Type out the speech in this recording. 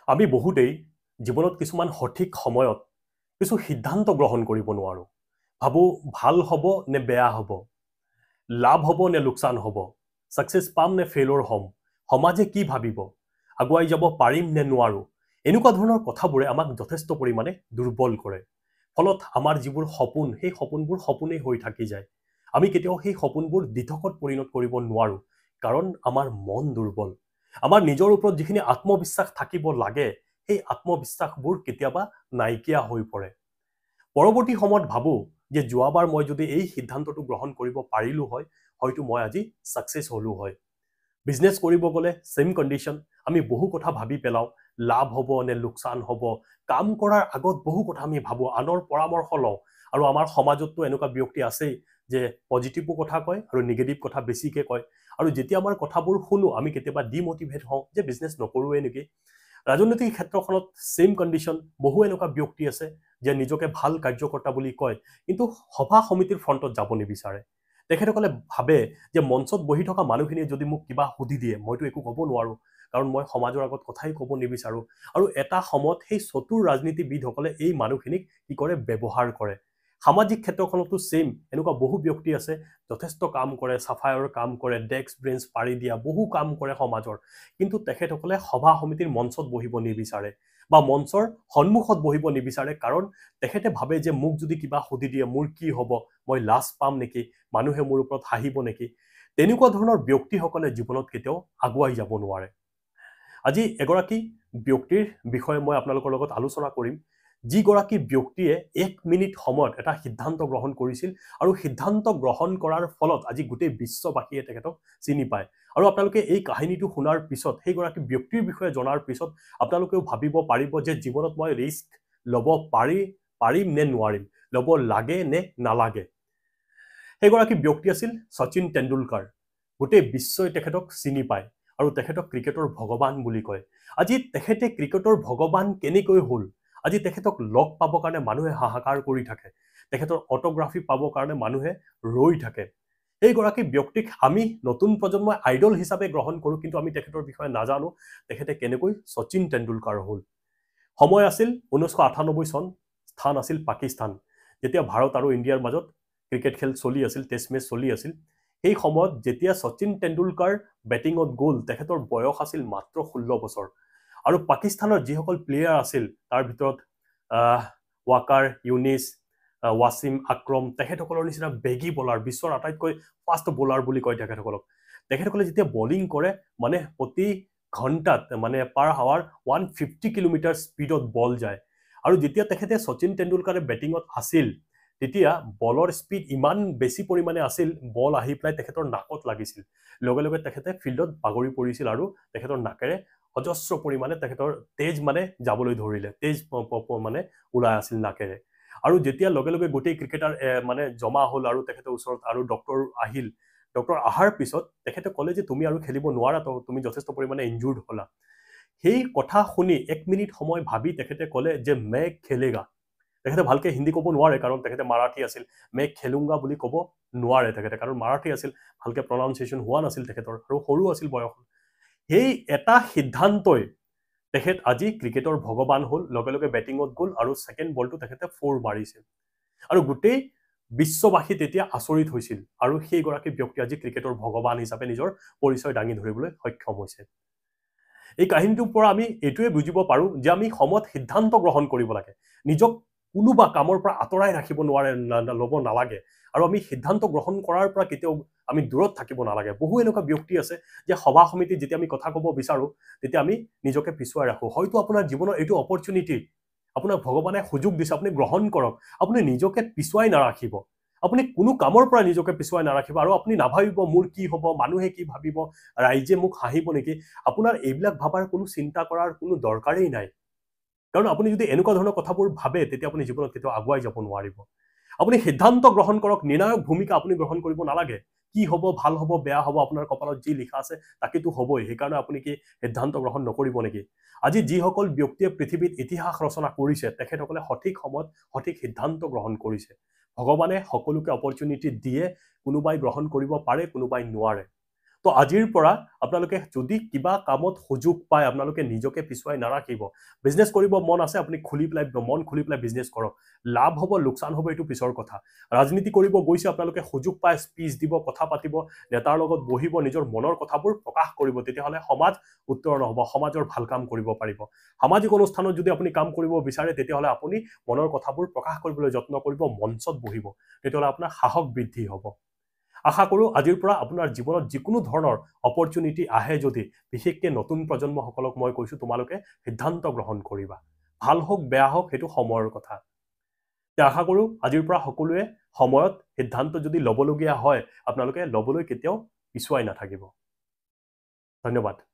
আমি বহুতেই জীৱনত কিছুমান সঠিক সময়ত কিছু সিদ্ধান্ত গ্ৰহণ কৰিব নোৱাৰোঁ। ভাবোঁ ভাল হ'ব নে বেয়া হ'ব, লাভ হ'ব নে লোকচান হ'ব, ছাকচেছ পাম নে ফেইলৰ হ'ম, সমাজে কি ভাবিব, আগুৱাই যাব পাৰিম নে নোৱাৰোঁ। এনেকুৱা ধৰণৰ কথাবোৰে আমাক যথেষ্ট পৰিমাণে দুৰ্বল কৰে। ফলত আমাৰ যিবোৰ সপোন, সেই সপোনবোৰ সপোনেই হৈ থাকি যায়। আমি কেতিয়াও সেই সপোনবোৰ দিঠকত পৰিণত কৰিব নোৱাৰোঁ, কাৰণ আমাৰ মন দুৰ্বল। আমাৰ নিজৰ ওপৰত যিখিনি আত্মবিশ্বাস থাকিব লাগে, সেই আত্মবিশ্বাসবোৰ কেতিয়াবা নাইকিয়া হৈ পৰে। পৰৱৰ্তী সময়ত ভাবোঁ যে যোৱাবাৰ মই যদি এই সিদ্ধান্তটো গ্ৰহণ কৰিব পাৰিলোঁ হয়, হয়তো মই আজি ছাকচেছ হ'লোঁ হয়। বিজনেছ কৰিব গ'লে ছেম কণ্ডিশ্যন, আমি বহু কথা ভাবি পেলাওঁ, লাভ হ'ব নে লোকচান হ'ব। কাম কৰাৰ আগত বহু কথা আমি ভাবোঁ, আনৰ পৰামৰ্শ লওঁ। আৰু আমাৰ সমাজততো এনেকুৱা ব্যক্তি আছেই যে পজিটিভো কথা কয় আৰু নিগেটিভ কথা বেছিকৈ কয়। আৰু যেতিয়া আমাৰ কথাবোৰ শুনো, আমি কেতিয়াবা ডিমটিভেট হওঁ যে বিজনেছ নকৰোঁৱে নেকি। ৰাজনৈতিক ক্ষেত্ৰখনত ছেম কণ্ডিশ্যন, বহু এনেকুৱা ব্যক্তি আছে যে নিজকে ভাল কাৰ্যকৰ্তা বুলি কয়, কিন্তু সভা সমিতিৰ ফ্ৰণ্টত যাব নিবিচাৰে। তেখেতসকলে ভাবে যে মঞ্চত বহি থকা মানুহখিনিয়ে যদি মোক কিবা সুধি দিয়ে, মইতো একো ক'ব নোৱাৰোঁ, কাৰণ মই সমাজৰ আগত কথাই ক'ব নিবিচাৰোঁ। আৰু এটা সময়ত সেই চতুৰ ৰাজনীতিবিদসকলে এই মানুহখিনিক কি কৰে, ব্যৱহাৰ কৰে। সামাজিক ক্ষেত্ৰখনতো ছেইম, এনেকুৱা বহু ব্যক্তি আছে যথেষ্ট কাম কৰে, চাফাইৰ কাম কৰে, ডেস্ক ব্ৰেঞ্চ পাৰি দিয়া, বহু কাম কৰে সমাজৰ, কিন্তু তেখেতসকলে সভা সমিতিৰ মঞ্চত বহিব নিবিচাৰে বা মঞ্চৰ সন্মুখত বহিব নিবিচাৰে, কাৰণ তেখেতে ভাবে যে মোক যদি কিবা সুধি দিয়ে মোৰ কি হ'ব, মই লাজ পাম নেকি, মানুহে মোৰ ওপৰত হাঁহিব নেকি। তেনেকুৱা ধৰণৰ ব্যক্তিসকলে জীৱনত কেতিয়াও আগুৱাই যাব নোৱাৰে। আজি এগৰাকী ব্যক্তিৰ বিষয়ে মই আপোনালোকৰ লগত আলোচনা কৰিম, যিগৰাকী ব্যক্তিয়ে 1 মিনিট সময়ত এটা সিদ্ধান্ত গ্ৰহণ কৰিছিল, আৰু সিদ্ধান্ত গ্ৰহণ কৰাৰ ফলত আজি গোটেই বিশ্ববাসীয়ে তেখেতক চিনি পায়। আৰু আপোনালোকে এই কাহিনীটো শুনাৰ পিছত, সেইগৰাকী ব্যক্তিৰ বিষয়ে জনাৰ পিছত আপোনালোকেও ভাবিব পাৰিব যে জীৱনত মই ৰিস্ক ল'ব পাৰিম নে নোৱাৰিম, ল'ব লাগে নে নালাগে। সেইগৰাকী ব্যক্তি আছিল শচীন তেণ্ডুলকাৰ। গোটেই বিশ্বই তেখেতক চিনি পায় আৰু তেখেতক ক্ৰিকেটৰ ভগৱান বুলি কয়। আজি তেখেতে ক্ৰিকেটৰ ভগৱান কেনেকৈ হ'ল, আজি তেখেতক লগ পাবৰ কাৰণে মানুহে হাহাকাৰ কৰি থাকে, তেখেতৰ অট'গ্ৰাফি পাবৰ কাৰণে মানুহে ৰৈ থাকে। সেইগৰাকী ব্যক্তিক আমি নতুন প্ৰজন্মই আইডল হিচাপে গ্ৰহণ কৰোঁ, কিন্তু আমি তেখেতৰ বিষয়ে নাজানো তেখেতে কেনেকৈ শচীন তেণ্ডুলকাৰ হ'ল। সময় আছিল 1998 চন, স্থান আছিল পাকিস্তান। যেতিয়া ভাৰত আৰু ইণ্ডিয়াৰ মাজত ক্ৰিকেট খেল চলি আছিল, টেষ্ট মেচ চলি আছিল, সেই সময়ত যেতিয়া শচীন তেণ্ডুলকাৰ বেটিঙত গ'ল, তেখেতৰ বয়স আছিল মাত্ৰ 16 বছৰ। আৰু পাকিস্তানৰ যিসকল প্লেয়াৰ আছিল, তাৰ ভিতৰত ৱাকাৰ, ইউনিছ, ৱাছিম আক্ৰম, তেখেতসকলৰ নিচিনা বেগী বলাৰ, বিশ্বৰ আটাইতকৈ ফাষ্ট বলাৰ বুলি কয় তেখেতসকলক। তেখেতসকলে যেতিয়া বলিং কৰে, মানে প্ৰতি ঘণ্টাত, মানে পাৰ আৱাৰ 150 কিলোমিটাৰ স্পীডত বল যায়। আৰু যেতিয়া তেখেতে শচীন তেণ্ডুলকাৰে বেটিঙত আছিল, তেতিয়া বলৰ স্পীড ইমান বেছি পৰিমাণে আছিল, বল আহি পেলাই তেখেতৰ নাকত লাগিছিল, লগে লগে তেখেতে ফিল্ডত বাগৰি পৰিছিল, আৰু তেখেতৰ নাকেৰে অজস্ৰ পৰিমাণে তেখেতৰ তেজ মানে যাবলৈ ধৰিলে, তেজ মানে ওলাই আছিল নাকেৰে। আৰু যেতিয়া লগে লগে গোটেই ক্ৰিকেটাৰ মানে জমা হ'ল, আৰু তেখেতৰ ওচৰত আৰু ডক্টৰ আহিল, ডক্টৰ অহাৰ পিছত তেখেতে ক'লে যে তুমি আৰু খেলিব নোৱাৰা, তুমি যথেষ্ট পৰিমাণে ইনজুৰ্ড হ'লা। সেই কথা শুনি 1 মিনিট সময় ভাবি তেখেতে ক'লে যে মে খেলেগা। তেখেতে ভালকে হিন্দী ক'ব নোৱাৰে, কাৰণ তেখেতে মাৰাঠী আছিল। মে খেলুংগা বুলি ক'ব নোৱাৰে তেখেতে, কাৰণ মাৰাঠী আছিল, ভালকে প্ৰনাউন্সিয়েশ্যন হোৱা নাছিল তেখেতৰ, আৰু সৰু আছিল বয়স। সেই এটা সিদ্ধান্তই তেখেত আজি ক্ৰিকেটৰ ভগৱান হ'ল। লগে লগে বেটিঙত গ'ল, আৰু ছেকেণ্ড বলটো তেখেতে 4 মাৰিছিল, আৰু গোটেই বিশ্ববাসী তেতিয়া আচৰিত হৈছিল, আৰু সেইগৰাকী ব্যক্তি আজি ক্ৰিকেটৰ ভগৱান হিচাপে নিজৰ পৰিচয় দাঙি ধৰিবলৈ সক্ষম হৈছে। এই কাহিনীটোৰ পৰা আমি এইটোৱে বুজিব পাৰোঁ যে আমি সময়ত সিদ্ধান্ত গ্ৰহণ কৰিব লাগে। নিজক কোনোবা কামৰ পৰা আঁতৰাই ৰাখিব ল'ব নালাগে, আৰু আমি সিদ্ধান্ত গ্ৰহণ কৰাৰ পৰা কেতিয়াও আমি দূৰত থাকিব নালাগে। বহু এনেকুৱা ব্যক্তি আছে যে সভা সমিতিত যেতিয়া আমি কথা ক'ব বিচাৰোঁ, তেতিয়া আমি নিজকে পিছুৱাই ৰাখোঁ। হয়তো আপোনাৰ জীৱনৰ এইটো অপৰচুনিটি, আপোনাক ভগৱানে সুযোগ দিছে, আপুনি গ্ৰহণ কৰক। আপুনি নিজকে পিছুৱাই নাৰাখিব, আপুনি কোনো কামৰ পৰা নিজকে পিছুৱাই নাৰাখিব, আৰু আপুনি নাভাবিব মোৰ কি হ'ব, মানুহে কি ভাবিব, ৰাইজে মোক হাঁহিব নেকি। আপোনাৰ এইবিলাক ভাবাৰ কোনো চিন্তা কৰাৰ কোনো দৰকাৰেই নাই, কাৰণ আপুনি যদি এনেকুৱা ধৰণৰ কথাবোৰ ভাবে, তেতিয়া আপুনি জীৱনত কেতিয়াও আগুৱাই যাব নোৱাৰিব। আপুনি সিদ্ধান্ত গ্ৰহণ কৰক, নিৰ্ণায়ক ভূমিকা আপুনি গ্ৰহণ কৰিব নালাগে। কি হ'ব, ভাল হ'ব, বেয়া হ'ব, আপোনাৰ কপালত যি লিখা আছে তাকেতো হ'বই। সেইকাৰণে আপুনি কি সিদ্ধান্ত গ্ৰহণ নকৰিব নেকি? আজি যিসকল ব্যক্তিয়ে পৃথিৱীত ইতিহাস ৰচনা কৰিছে, তেখেতসকলে সঠিক সময়ত সঠিক সিদ্ধান্ত গ্ৰহণ কৰিছে। ভগৱানে সকলোকে অপৰচুনিটি দিয়ে, কোনোবাই গ্ৰহণ কৰিব পাৰে, কোনোবাই নোৱাৰে। তো আজিৰ পৰা আপোনালোকে যদি কিবা কামত সুযোগ পায় আপোনালোকে নিজকে পিছুৱাই নাৰাখিব বিজনেছ কৰিব মন আছে আপুনি মন খুলি পেলাই বিজনেছ কৰক লাভ হ'ব লোকচান হ'ব এইটো পিছৰ কথা ৰাজনীতি কৰিব গৈছে আপোনালোকে সুযোগ পায় স্পীচ দিব কথা পাতিব নেতাৰ লগত বহিব নিজৰ মনৰ কথাবোৰ প্ৰকাশ কৰিব তেতিয়াহ'লে সমাজ উত্তৰণ হ'ব সমাজৰ ভাল কাম কৰিব পাৰিব সামাজিক অনুষ্ঠানত যদি আপুনি কাম কৰিব বিচাৰে তেতিয়াহ'লে আপুনি মনৰ কথাবোৰ প্ৰকাশ কৰিবলৈ যত্ন কৰিব মঞ্চত বহিব তেতিয়াহ'লে আপোনাৰ সাহস বৃদ্ধি হ'ব আশা কৰোঁ আজিৰ পৰা আপোনাৰ জীৱনত যিকোনো ধৰণৰ অপৰচুনিটি আহে যদি বিশেষকৈ নতুন প্ৰজন্মসকলক মই কৈছোঁ তোমালোকে সিদ্ধান্ত গ্ৰহণ কৰিবা ভাল হওক বেয়া হওক সেইটো সময়ৰ কথা আশা কৰোঁ আজিৰ পৰা সকলোৱে সময়ত সিদ্ধান্ত যদি ল'বলগীয়া হয় আপোনালোকে ল'বলৈ কেতিয়াও পিছুৱাই নাথাকিব ধন্যবাদ